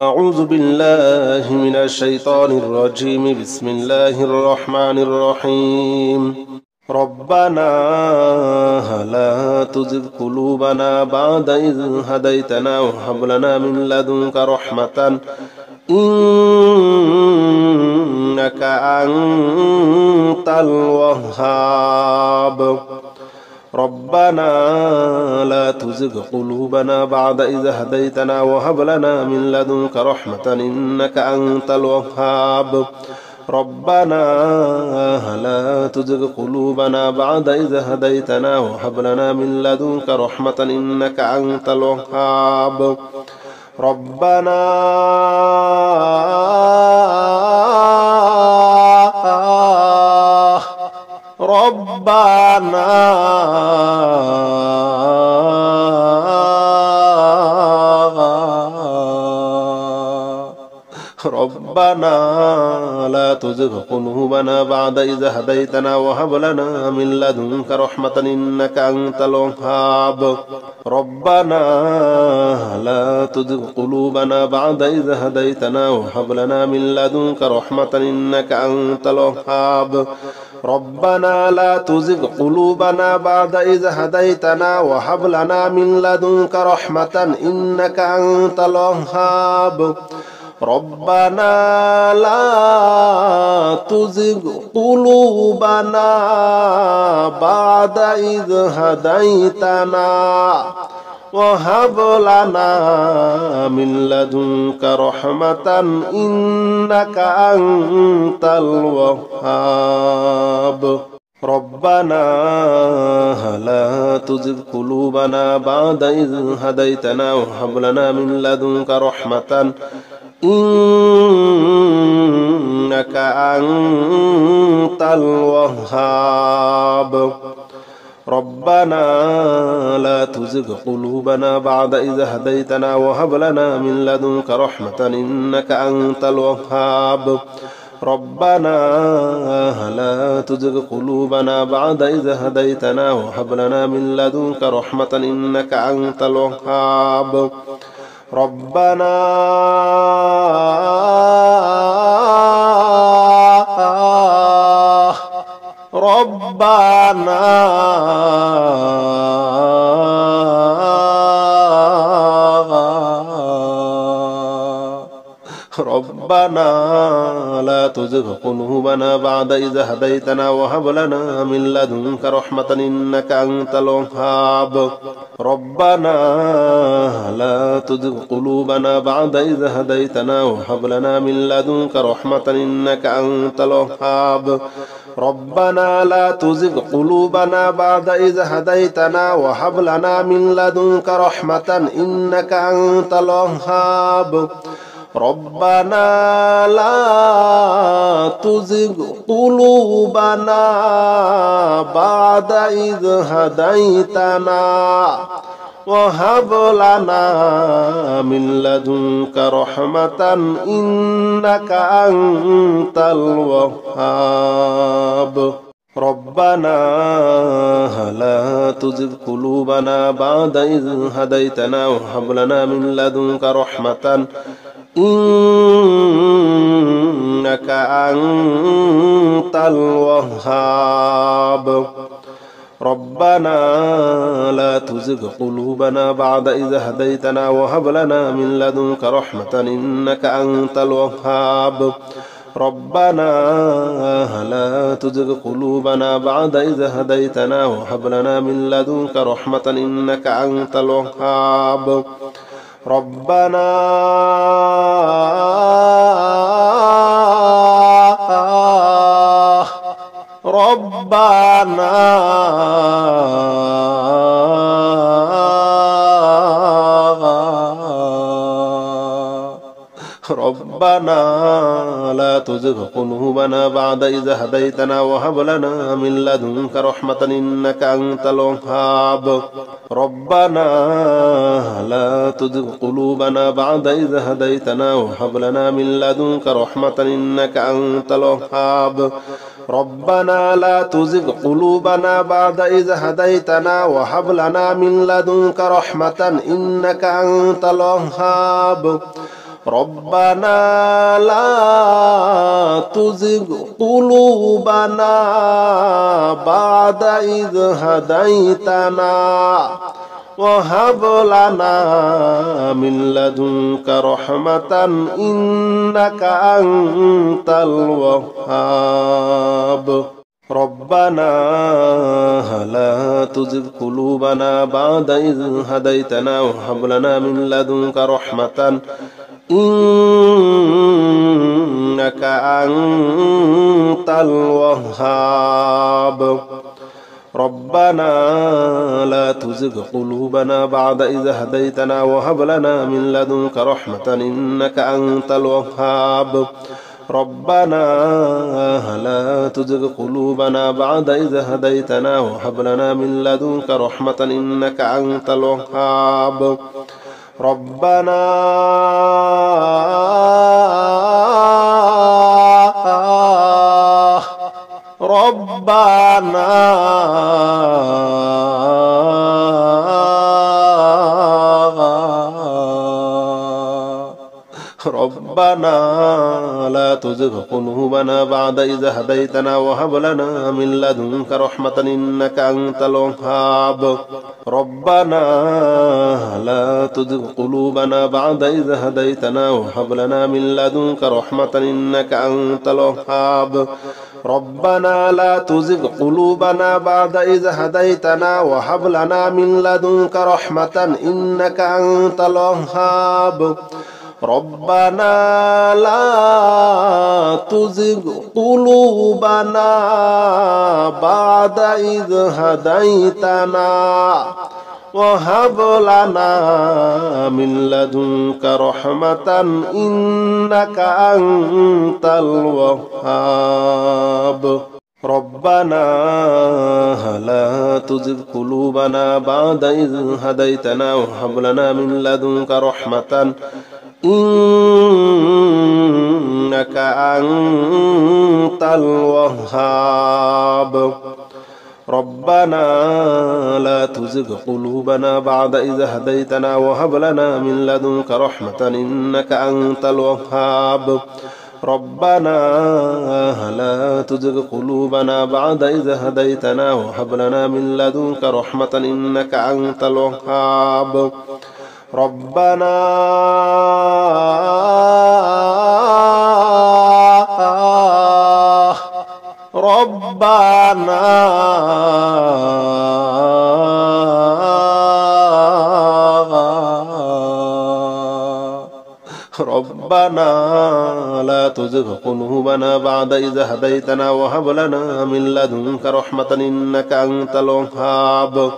أعوذ بالله من الشيطان الرجيم. بسم الله الرحمن الرحيم. ربنا لا تزغ قلوبنا بعد إذ هديتنا وهب لنا من لدنك رحمة إنك أنت الوهاب. ربنا لا تزغ قلوبنا بعد إذ هديتنا وهب لنا من لدنك رحمة إنك أنت الوهاب. ربنا لا تزغ قلوبنا بعد إذ هديتنا وهب لنا من لدنك رحمة إنك أنت الوهاب. ربنا لا تزغ قلوبنا بعد إذ هديتنا وهب لنا من لدنك رحمة إنك أنت الوهاب. ربنا لا تزغ قلوبنا بعد إذ هديتنا وهب لنا من لدنك رحمة إنك أنت الوهاب. ربنا لا تزغ قلوبنا بعد إذ هديتنا وهب لنا من لدنك رحمة إنك أنت الوهاب. ربنا لا تزغ قلوبنا بعد إذ هديتنا وهب لنا من لدنك رحمة إنك أنت الوهاب. ربنا لا تزغ قلوبنا بعد إذ هديتنا وهب لنا من لدنك رحمة إنك أنت الوهاب. ربنا لا تزغ قلوبنا بعد إذ هديتنا وهب لنا من لدنك رحمة إنك أنت الوهاب. ربنا لا تزغ قلوبنا بعد إذ هديتنا وهب لنا من لدنك رحمة إنك أنت الوهاب. ربنا لا تزغ قلوبنا بعد إذ هديتنا وهب لنا من لدنك رحمة إنك أنت الوهاب. ربنا لا تزغ قلوبنا بعد إذ هديتنا وهب لنا من لدنك رحمة إنك أنت الوهاب. ربنا لا تزغ قلوبنا بعد إذ هديتنا وهب لنا من لدنك رحمة إنك أنت الوهاب. ربنا لا تزغ قلوبنا بعد إذ هديتنا وهب لنا من لدنك رحمة إنك أنت الوهاب. ربنا لا تزغ قلوبنا بعد إذ هديتنا وهب لنا من لدنك رحمة إنك أنت الوهاب. ربنا لا تزغ قلوبنا بعد إذ هديتنا وهب لنا من لدنك رحمة إنك أنت الوهاب. ربنا لا تزغ قلوبنا بعد إذ هديتنا وهب لنا من لدنك رحمة إنك أنت الوهاب. ربنا لا تزغ قلوبنا بعد إذ هديتنا وهب لنا من لدنك رحمة إنك أنت الوهاب. ربنا لا تزغ قلوبنا بعد إذ هديتنا وهب لنا من لدنك رحمة إنك أنت الوهاب. ربنا لا تزغ قلوبنا بعد إذ هديتنا وهب لنا من لدنك رحمة إنك أنت الوهاب. ربنا لا تزغ قلوبنا بعد إذ هديتنا وهب لنا من لدنك رحمة إنك أنت الوهاب ربنا لا تزغ قلوبنا بعد إذ هديتنا وهب لنا من لدنك رحمة إنك أنت الوهاب ربنا لا تزغ قلوبنا بعد إذ هديتنا وهب لنا من لدنك رحمة إنك أنت الوهاب ربنا لا تزغ قلوبنا بعد إذ هديتنا وهب لنا من لدنك رحمة إنك أنت الوهاب ربنا لا تزغ قلوبنا بعد إذ هديتنا وهب لنا من لدنك رحمة إنك أنت الوهاب ربنا لا تزغ قلوبنا بعد إذ هديتنا وهب لنا من لدنك رحمة إنك أنت الوهاب ربنا لا تزغ قلوبنا بعد إذ هديتنا وهب لنا من لدنك رحمة إنك أنت الوهاب ربنا لا تزغ قلوبنا بعد إذ هديتنا وهب لنا من لدنك رحمة إنك أنت الوهاب ربنا لا تزغ قلوبنا بعد إذ هديتنا وهب لنا من لدنك رحمة إنك أنت الوهاب ربنا لا تزغ قلوبنا بعد إذ هديتنا وهب لنا من لدنك رحمة إنك أنت الوهاب ربنا لا تزغ قلوبنا بعد إذ هديتنا وهب لنا من لدنك رحمة إنك أنت الوهاب ربنا لا تزغ قلوبنا بعد إذ هديتنا وهب لنا من لدنك رحمة إنك أنت الوهاب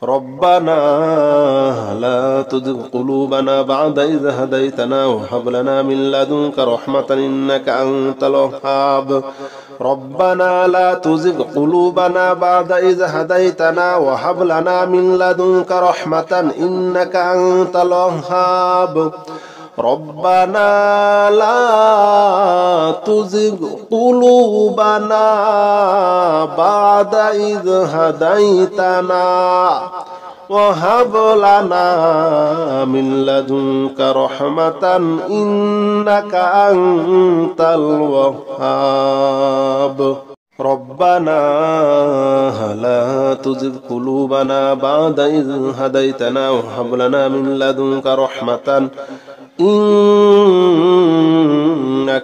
ربنا لا تزغ قلوبنا بعد إذ هديتنا وهب لنا من لدنك رحمة إنك أنت الوهاب ربنا لا تزغ قلوبنا بعد إذ هديتنا وهب لنا من لدنك رحمة إنك أنت الوهاب ربنا لا تزغ قلوبنا بعد إذ هديتنا وهب لنا من لدنك رحمة إنك أنت الوهاب ربنا لا تزغ قلوبنا بعد إذ هديتنا وهب لنا من لدنك رحمة إنك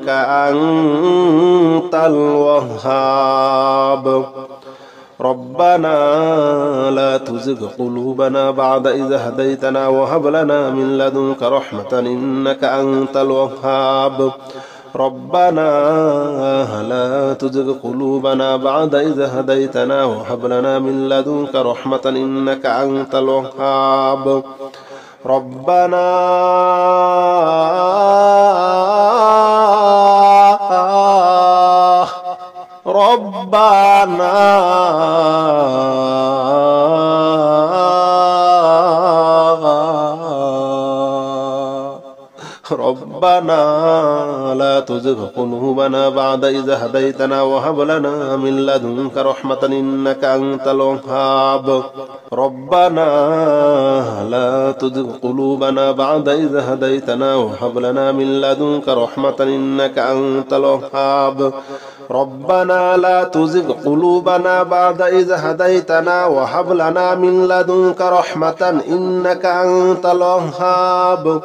أنت الوهاب ربنا لا تزغ قلوبنا بعد إذ هديتنا وهب لنا من لدنك رحمة إنك أنت الوهاب ربنا لا تزغ قلوبنا بعد إذ هديتنا وهب لنا من لدنك رحمة إنك أنت الوهاب ربنا ربنا لا تزغ قلوبنا بعد إذ هديتنا وهب لنا من لدنك رحمة إنك أنت الوهاب ربنا لا تزغ قلوبنا بعد إذ هديتنا وهب لنا من لدنك رحمة إنك أنت الوهاب ربنا لا تزغ قلوبنا بعد إذ هديتنا وهب لنا من لدنك رحمة إنك أنت الوهاب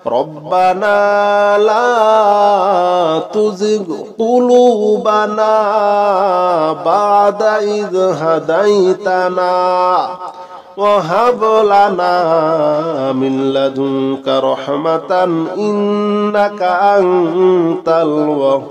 ربنا لا تزغ قلوبنا بعد إذ هديتنا وهب لنا من لدنك رحمة إنك أنت الوهاب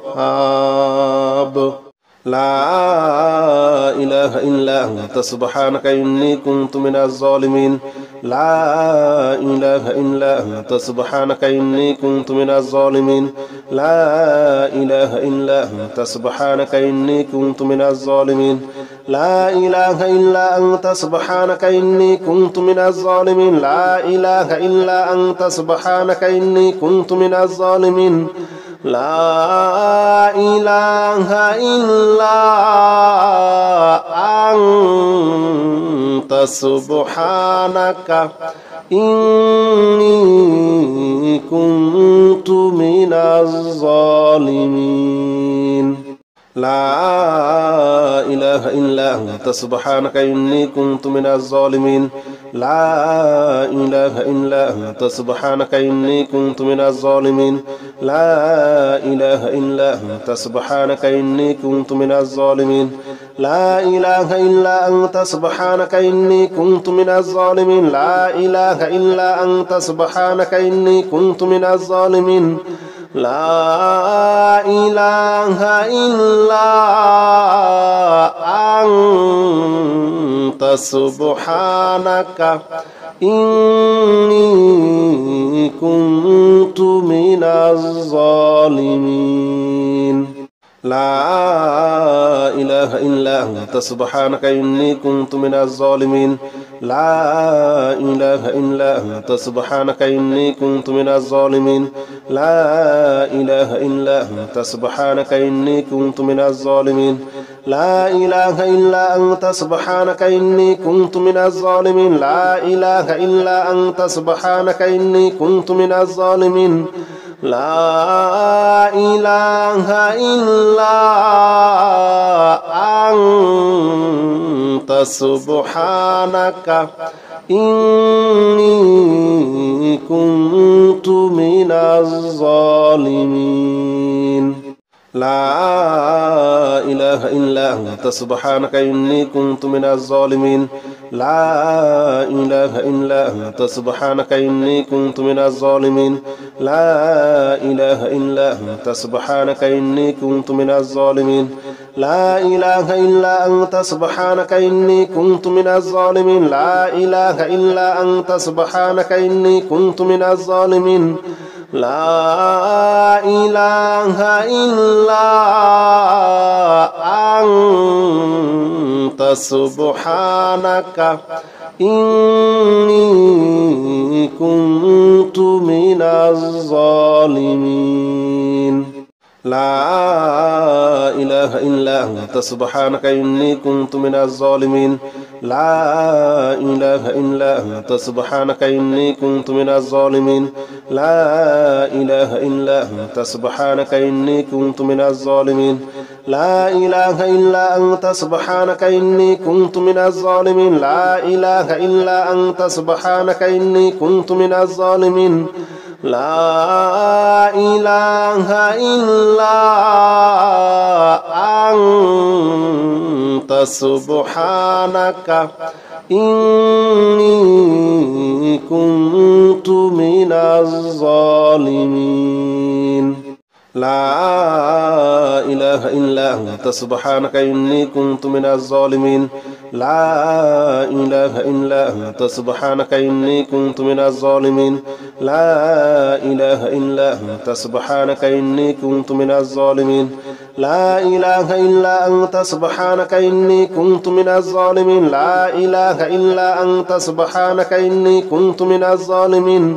لا إله إلا أنت سبحانك إني كنت من الظالمين لا إله إلا أنت سبحانك إني كنت من الظالمين لا إله إلا أنت سبحانك إني كنت من الظالمين لا إله إلا أنت سبحانك إني كنت من الظالمين لا إله إلا أنت سبحانك إني كنت من الظالمين لا إله إلا أنت سبحانك إني كنت من الظالمين لا إله إلا أنت سبحانك إني كنت من الظالمين لا إله إلا أنت سبحانك إني كنت من الظالمين لا إله إلا أنت سبحانك إني كنت من الظالمين لا إله إلا أنت سبحانك إني كنت من الظالمين لا إله إلا أنت سبحانك إني كنت من الظالمين لا إله إلا أنت سبحانك إني كنت من الظالمين لا إله إلا أنت سبحانك إني كنت من الظالمين لا إله إلا أنت سبحانك إني كنت من الظالمين لا إله إلا أنت سبحانك إني كنت من الظالمين لا إله إلا أنت سبحانك إني كنت من الظالمين لا إله إلا أنت سبحانك إني كنت من الظالمين لا إله إلا أنت سبحانك إني كنت من الظالمين لا إله إلا أنت سبحانك إني كنت من الظالمين لا إله إلا أنت سبحانك إني كنت من الظالمين لا إله إلا أنت سبحانك إني كنت من الظالمين لا إله إلا أنت سبحانك إني كنت من الظالمين لا إله إلا أنت سبحانك إني كنت من الظالمين لا إله إلا أنت سبحانك إني كنت من الظالمين لا إله إلا أنت سبحانك إني كنت من الظالمين لا إله إلا أنت سبحانك إني كنت من الظالمين لا إله إلا أنت سبحانك إني كنت من الظالمين لا إله إلا أنت سبحانك إني كنت من الظالمين لا إله إلا أنت سبحانك إني كنت من الظالمين لا إله إلا أنت سبحانك إني كنت من الظالمين لا إله إلا أنت سبحانك إني كنت من الظالمين لا إله إلا أنت سبحانك إني كنت من الظالمين لا إله إلا أنت سبحانك إني كنت من الظالمين لا إله إلا أنت سبحانك إني كنت من الظالمين لا إله إلا أنت سبحانك إني كنت من الظالمين